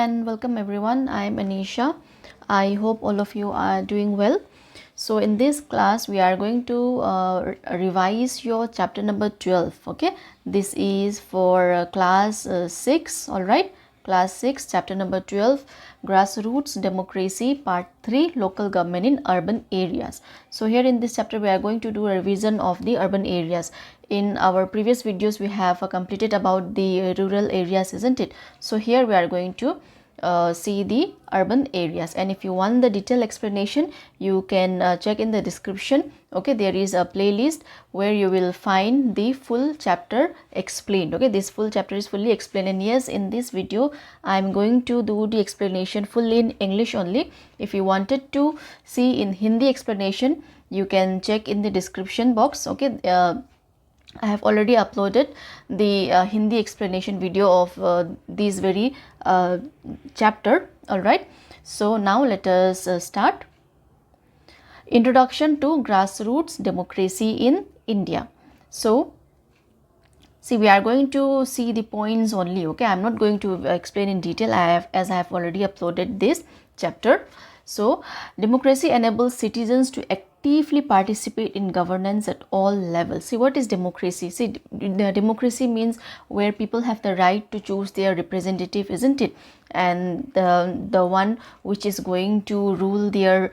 And welcome everyone. I am Anisha. I hope all of you are doing well. So in this class we are going to revise your chapter number 12. Okay, this is for class 6. All right, class 6 chapter number 12, Grassroots Democracy Part 3, Local Government in Urban Areas. So here in this chapter we are going to do a revision of the urban areas. In our previous videos we have completed about the rural areas, isn't it? So here we are going to see the urban areas, and if you want the detailed explanation you can check in the description. Okay, there is a playlist where you will find the full chapter explained. Okay, this full chapter is fully explained, and yes, in this video I am going to do the explanation fully in English only. If you wanted to see in Hindi explanation you can check in the description box. Okay, I have already uploaded the Hindi explanation video of this very chapter. All right, so now let us start. Introduction to Grassroots Democracy in India. So see, we are going to see the points only. Okay, I am not going to explain in detail as I have already uploaded this chapter. So democracy enables citizens to actively participate in governance at all levels. See, what is democracy? See, the democracy means where people have the right to choose their representative, isn't it? And the one which is going to rule their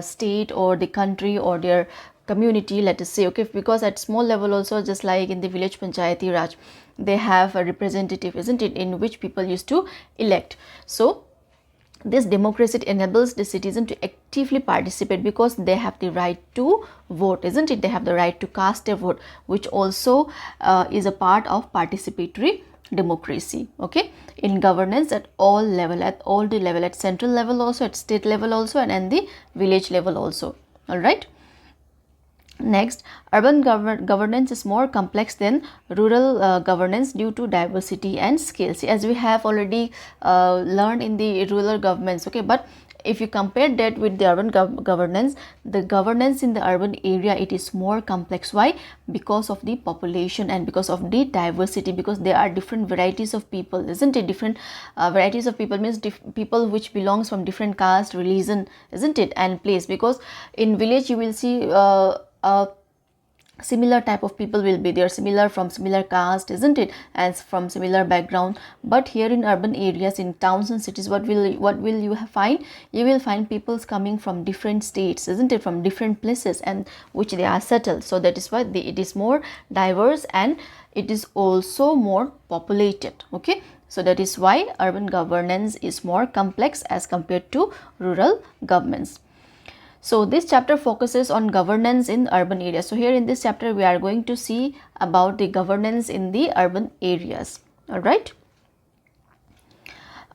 state or the country or their community, let us say. Okay, because at small level also, just like in the village panchayati raj, they have a representative, isn't it, in which people used to elect. So this democracy enables the citizen to actively participate because they have the right to vote, isn't it? They have the right to cast a vote, which also is a part of participatory democracy. Okay, in governance at all level, at central level also, at state level also, and the village level also. All right. Next, urban governance is more complex than rural governance due to diversity and scale. See, as we have already learned in the rural governments. Okay, but if you compare that with the urban governance, the governance in the urban area, it is more complex. Why? Because of the population and because of the diversity, because there are different varieties of people, isn't it? Different varieties of people means people which belongs from different caste, religion, isn't it, and place. Because in village you will see similar type of people will be there, similar from similar caste, isn't it, and from similar background. But here in urban areas, in towns and cities, what will you find? You will find peoples coming from different states, isn't it, from different places, and which they are settled. So that is why it is more diverse and it is also more populated. Okay, so that is why urban governance is more complex as compared to rural governments. So this chapter focuses on governance in urban areas. So here in this chapter we are going to see about the governance in the urban areas. All right.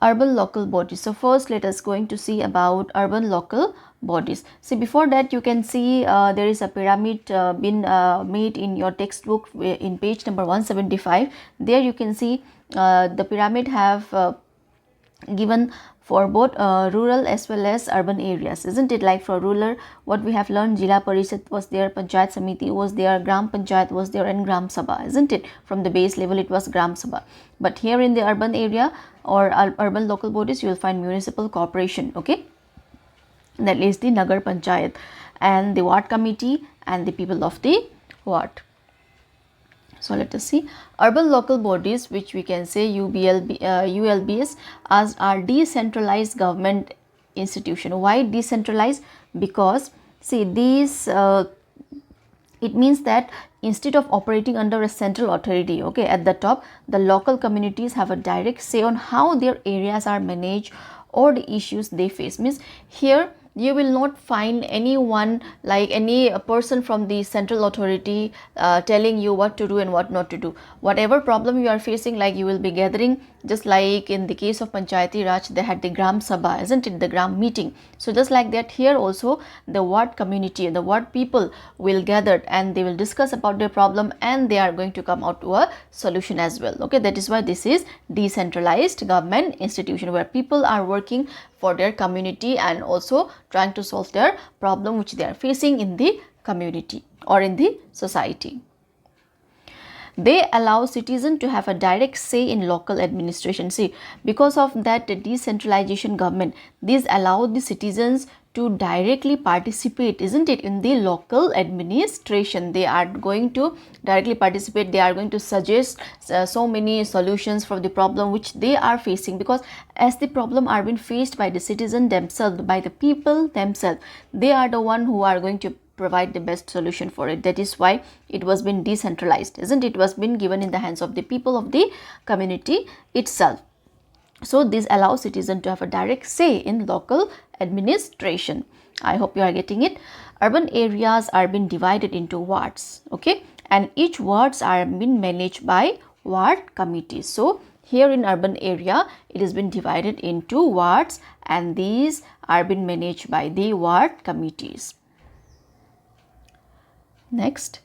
Urban local bodies. So first let us going to see about urban local bodies. See, before that you can see there is a pyramid been made in your textbook in page number 175. There you can see the pyramid have given for both rural as well as urban areas, isn't it? Like for rural, what we have learned, Jila Parishad was there, Panchayat Samiti was there, Gram Panchayat was there, and Gram Sabha, isn't it? From the base level it was Gram Sabha. But here in the urban area or urban local bodies, you will find municipal corporation. Okay, that is the Nagar Panchayat and the ward committee and the people of the ward. So let us see urban local bodies, which we can say ULBs, as are decentralized government institution. Why decentralized? Because see, these it means that instead of operating under a central authority, okay, at the top, the local communities have a direct say on how their areas are managed or the issues they face. Means here you will not find anyone, like any person from the central authority telling you what to do and what not to do. Whatever problem you are facing, like you will be gathering, just like in the case of Panchayati Raj, they had the Gram Sabha, isn't it, the Gram meeting. So just like that, here also the ward community, the ward people will gather and they will discuss about their problem and they are going to come out to a solution as well. Okay, that is why this is decentralized government institution, where people are working for their community and also trying to solve their problem which they are facing in the community or in the society. They allow citizens to have a direct say in local administration. See, because of that decentralization government, these allow the citizens to directly participate, isn't it, in the local administration. They are going to directly participate. They are going to suggest so many solutions for the problem which they are facing, because as the problem are being faced by the citizen themselves, by the people themselves, they are the one who are going to provide the best solution for it. That is why it was been decentralized, isn't it? It was been given in the hands of the people of the community itself. So this allows citizens to have a direct say in local administration. I hope you are getting it. Urban areas are being divided into wards, okay, and each wards are being managed by ward committees. So here in urban area, it has been divided into wards, and these are being managed by the ward committees. Next.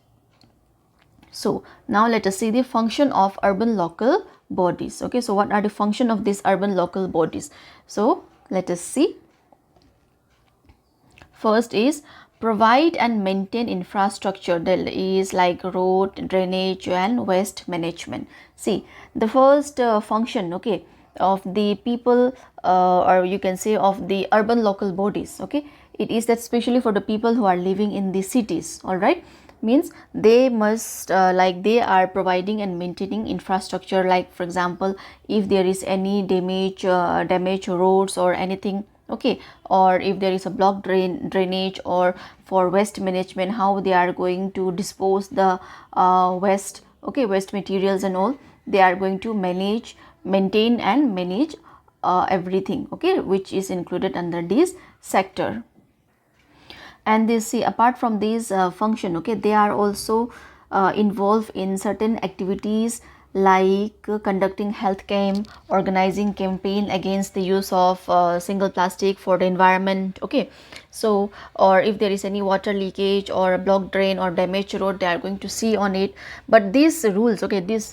So now let us see the function of urban local bodies. Okay, so what are the function of these urban local bodies? So let us see. First is provide and maintain infrastructure. That is like road, drainage and waste management. See, the first function, okay, of the people or you can say of the urban local bodies, okay, it is that especially for the people who are living in the cities, all right, means they must like they are providing and maintaining infrastructure, like for example, if there is any damage roads or anything, okay, or if there is a blocked drainage, or for waste management, how they are going to dispose the waste, okay, waste materials and all, they are going to maintain and manage everything, okay, which is included under this sector. And they see, apart from these function, okay, they are also involved in certain activities like conducting health camp, organizing campaign against the use of single plastic for the environment, okay. So, or if there is any water leakage or a blocked drain or damaged road, they are going to see on it. But these rules, okay, these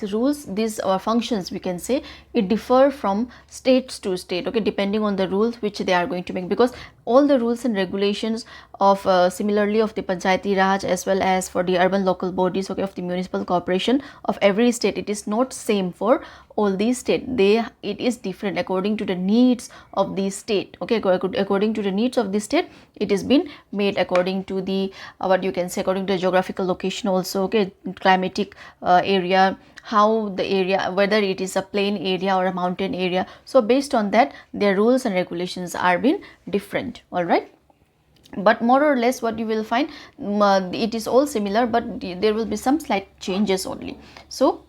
functions, we can say, it differ from states to state, okay, depending on the rules which they are going to make, because all the rules and regulations of similarly of the Panchayati Raj as well as for the urban local bodies, okay, of the municipal corporation of every state, it is not same for all these state. It is different according to the needs of the state, okay, according to the needs of the state, it is been made according to the what you can say, according to the geographical location also, okay, climatic area, how the area, whether it is a plain area or a mountain area. So based on that, their rules and regulations are been different, all right. But more or less what you will find, it is all similar, but there will be some slight changes only. So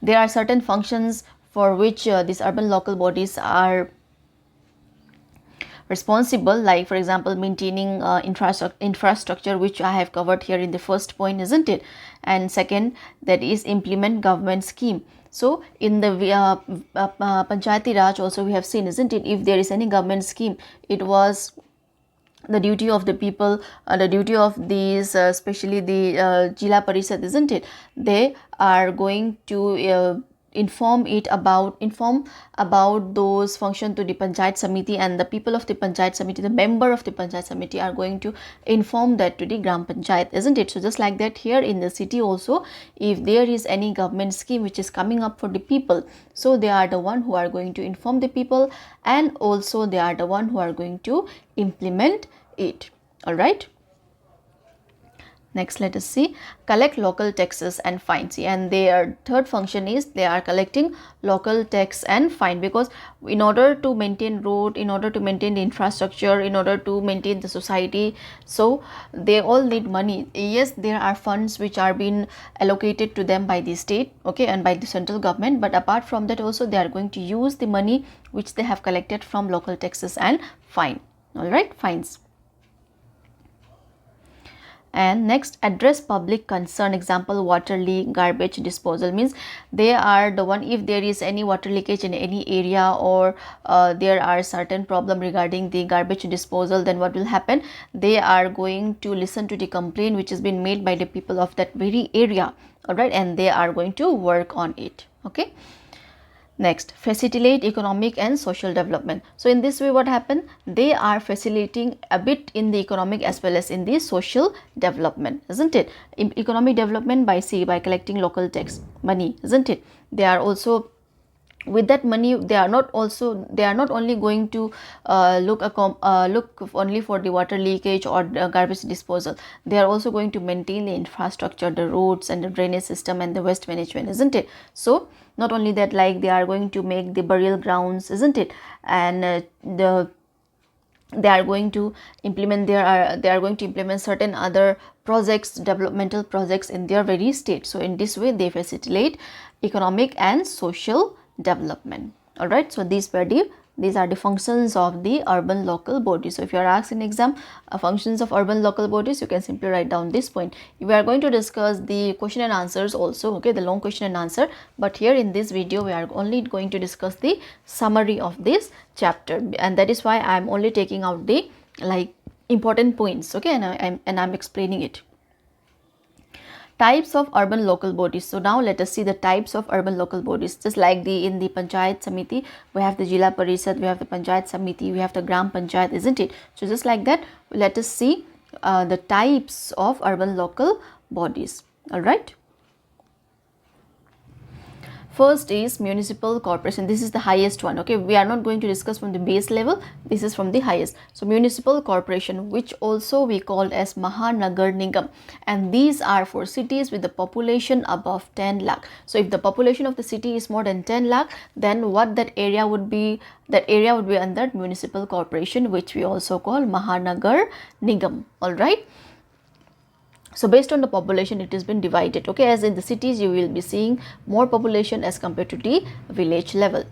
there are certain functions for which these urban local bodies are responsible, like for example maintaining infrastructure, which I have covered here in the first point, isn't it? And second, that is implement government scheme. So in the Panchayati Raj also we have seen, isn't it, if there is any government scheme, it was the duty of the people, the duty of these especially the Jila Parishad, isn't it, they are going to inform about those function to the Panchayat Samiti, and the people of the Panchayat Samiti, the member of the Panchayat Samiti, are going to inform that to the Gram Panchayat, isn't it? So just like that, here in the city also, if there is any government scheme which is coming up for the people, so they are the one who are going to inform the people, and also they are the one who are going to implement it, all right. Next, let us see, collect local taxes and fines. And their third function is they are collecting local tax and fine, because in order to maintain road, in order to maintain the infrastructure, in order to maintain the society, so they all need money. Yes, there are funds which are being allocated to them by the state, okay, and by the central government, but apart from that also they are going to use the money which they have collected from local taxes and fine, all right, fines. And next, address public concern, example water leak, garbage disposal, means they are the one, if there is any water leakage in any area, or there are certain problem regarding the garbage disposal, then what will happen, they are going to listen to the complaint which has been made by the people of that very area, all right, and they are going to work on it, okay. Next, facilitate economic and social development. So in this way, what happened? They are facilitating a bit in the economic as well as in the social development, isn't it? Economic development by collecting local tax money, isn't it? They are also, with that money, they are not only going to look only for the water leakage or garbage disposal. They are also going to maintain the infrastructure, the roads and the drainage system and the waste management, isn't it? So not only that, like they are going to make the burial grounds, isn't it? And they are going to implement certain other projects, developmental projects in their very state. So in this way, they facilitate economic and social development. All right, so these are the functions of the urban local bodies. So if you are asked in exam functions of urban local bodies, you can simply write down this point. We are going to discuss the question and answers also, okay, the long question and answer, but here in this video we are only going to discuss the summary of this chapter, and that is why I am only taking out the like important points, okay, and I'm explaining it. Types of urban local bodies. So now let us see the types of urban local bodies. Just like in the Panchayat Samiti, we have the Jila Parishad, we have the Panchayat Samiti, we have the Gram Panchayat, isn't it? So just like that, let us see the types of urban local bodies. All right. First is municipal corporation. This is the highest one, okay. We are not going to discuss from the base level, this is from the highest. So municipal corporation, which also we call as Mahanagar Nigam, and these are for cities with the population above 10 lakh. So if the population of the city is more than 10 lakh, then what that area would be under municipal corporation, which we also call Mahanagar Nigam. All right. So based on the population, it has been divided, okay. As in the cities, you will be seeing more population as compared to the village level.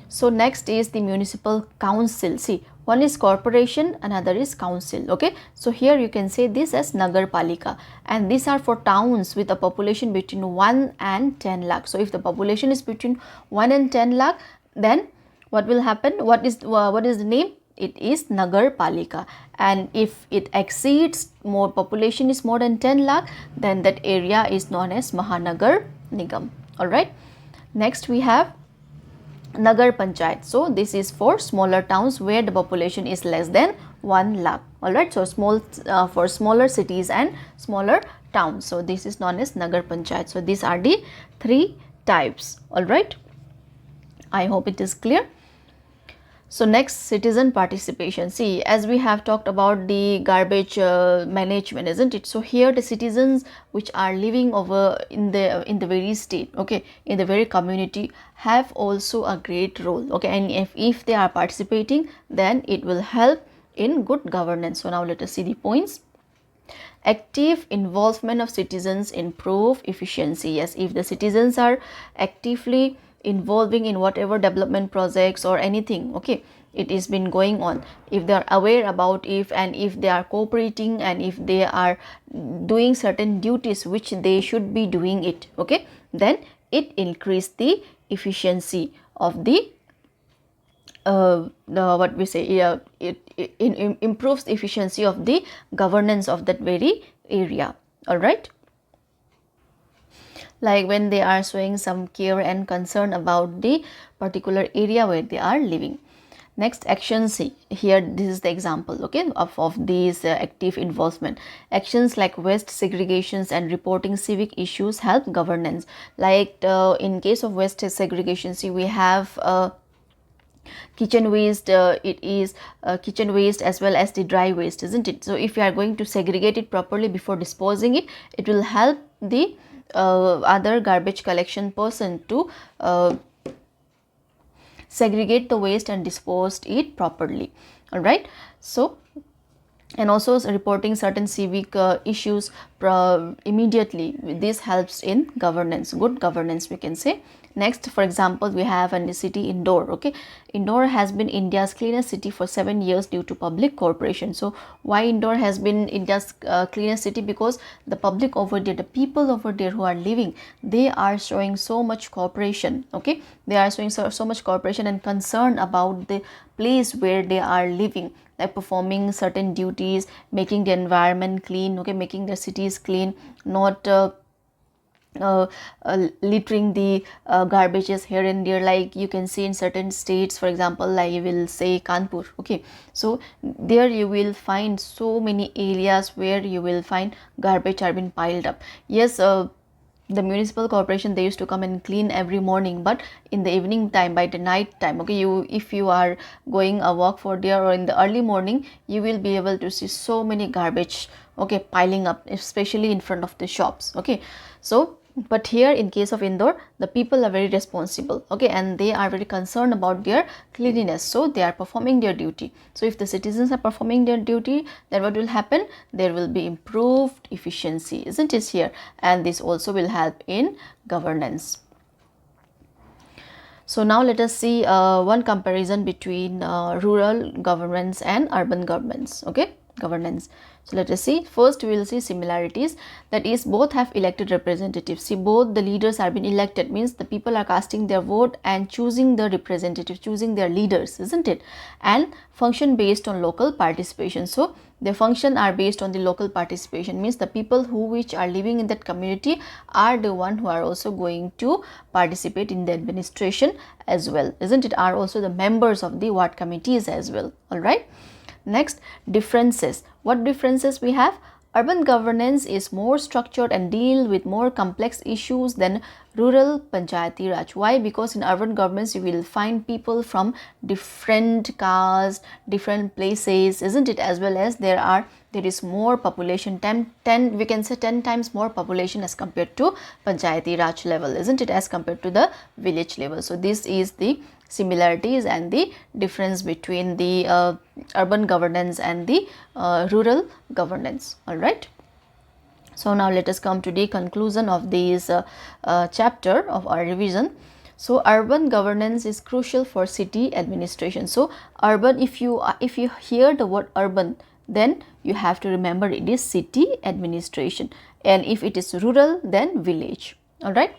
So next is the municipal council. See, one is corporation, another is council, okay. So here you can say this as Nagar Palika, and these are for towns with a population between 1 and 10 lakh. So if the population is between 1 and 10 lakh, then what will happen? What is the name? It is Nagar Palika, and if it exceeds, more population is more than 10 lakh, then that area is known as Mahanagar Nigam. All right. Next we have Nagar Panchayat. So this is for smaller towns where the population is less than 1 lakh. All right. So for smaller cities and smaller towns. So this is known as Nagar Panchayat. So these are the three types. All right. I hope it is clear. So next, citizen participation. See, as we have talked about the garbage management, isn't it? So here the citizens which are living over in the very state, okay, in the very community, have also a great role, okay, and if they are participating, then it will help in good governance. So now let us see the points. Active involvement of citizens improve efficiency. Yes, if the citizens are actively involving in whatever development projects or anything, okay, it is been going on, if they are aware about it, and if they are cooperating, and if they are doing certain duties which they should be doing it, okay, then it increase the efficiency of the what we say, it improves the efficiency of the governance of that very area. All right. Like when they are showing some care and concern about the particular area where they are living. Next, actions. Here this is the example, okay, of these active involvement. Actions like waste segregations and reporting civic issues help governance. Like in case of waste segregation, see, we have kitchen waste, it is kitchen waste as well as the dry waste, isn't it? So if you are going to segregate it properly before disposing it, it will help the other garbage collection person to segregate the waste and dispose it properly. All right. So, and also reporting certain civic issues immediately. This helps in governance, good governance, we can say. Next, for example, we have a city Indore. Okay, Indore has been India's cleanest city for 7 years due to public cooperation. So why Indore has been India's cleanest city? Because the public over there, the people over there who are living, they are showing so much cooperation. Okay, they are showing so much cooperation and concern about the place where they are living, like performing certain duties, making the environment clean, okay, making the cities clean, not uh, littering the garbages here and there, like you can see in certain states, for example, like you will say Kanpur. Okay, so there you will find so many areas where you will find garbage are been piled up. Yes, the municipal corporation, they used to come and clean every morning, but in the evening time, by the night time, okay, you, if you are going a walk for there or in the early morning, you will be able to see so many garbage, okay, piling up, especially in front of the shops. Okay, so but here in case of Indore, the people are very responsible, okay, and they are very concerned about their cleanliness, so they are performing their duty. So if the citizens are performing their duty, then what will happen? There will be improved efficiency, isn't it here? And this also will help in governance. So now let us see one comparison between rural governments and urban governments, okay, governance. So let us see, first we will see similarities, that is both have elected representatives. See, both the leaders are being elected, means the people are casting their vote and choosing the representatives, choosing their leaders, isn't it? And function based on local participation. So the function are based on the local participation, means the people who which are living in that community are the one who are also going to participate in the administration as well, isn't it? Are also the members of the ward committees as well. All right. Next, differences. What differences we have? Urban governance is more structured and deal with more complex issues than rural panchayati raj. Why? Because in urban governments you will find people from different castes, different places, isn't it? As well as there is more population, 10 we can say 10 times more population as compared to panchayati raj level, isn't it, as compared to the village level. So this is the similarities and the difference between the urban governance and the rural governance. All right. So now let us come to the conclusion of this chapter of our revision. So urban governance is crucial for city administration. So urban, if you hear the word urban, then you have to remember it is city administration, and if it is rural, then village. All right.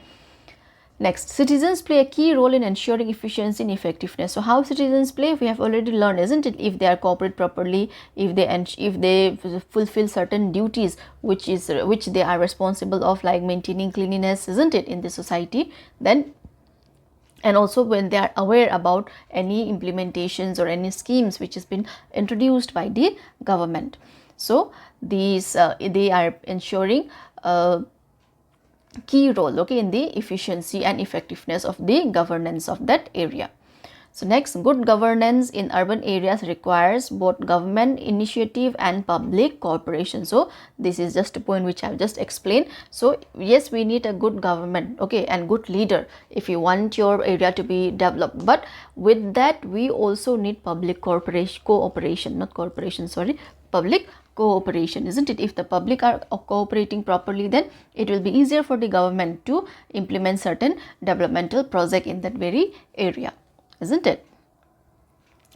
Next, citizens play a key role in ensuring efficiency and effectiveness. So how citizens play, we have already learned, isn't it? If they are cooperate properly, if they fulfill certain duties which they are responsible of, like maintaining cleanliness, isn't it, in the society, then, and also when they are aware about any implementations or any schemes which has been introduced by the government. So these they are ensuring key role, okay, in the efficiency and effectiveness of the governance of that area. So next, good governance in urban areas requires both government initiative and public cooperation. So this is just a point which I have just explained. So yes, we need a good government, okay, and good leader if you want your area to be developed, but with that we also need public cooperation, not corporation, sorry, public cooperation, isn't it? If the public are cooperating properly, then it will be easier for the government to implement certain developmental project in that very area, isn't it?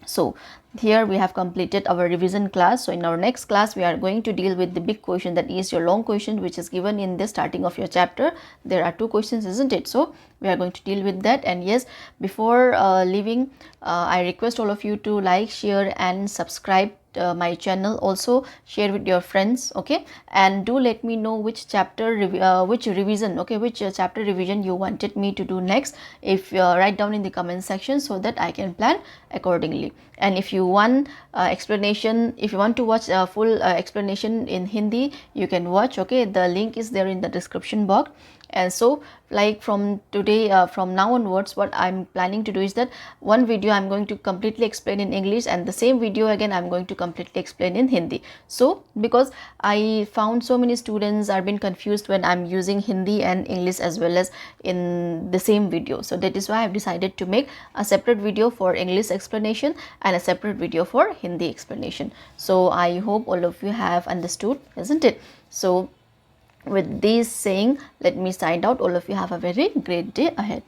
So here we have completed our revision class. So in our next class we are going to deal with the big question, that is your long question, which is given in the starting of your chapter. There are 2 questions, isn't it? So we are going to deal with that. And yes, before leaving, I request all of you to like, share and subscribe my channel. Also share with your friends, okay, and do let me know which chapter which revision, okay, which chapter revision you wanted me to do next. If write down in the comment section so that I can plan accordingly. And if you want explanation, if you want to watch a full explanation in Hindi, you can watch, okay, the link is there in the description box. And so like from today, from now onwards, what I'm planning to do is that one video I'm going to completely explain in English, and the same video again I'm going to completely explain in Hindi. So because I found so many students are being confused when I'm using Hindi and English as well as in the same video. So that is why I've decided to make a separate video for English explanation and a separate video for Hindi explanation. So I hope all of you have understood, isn't it? So with this saying, let me sign out. All of you have a very great day ahead.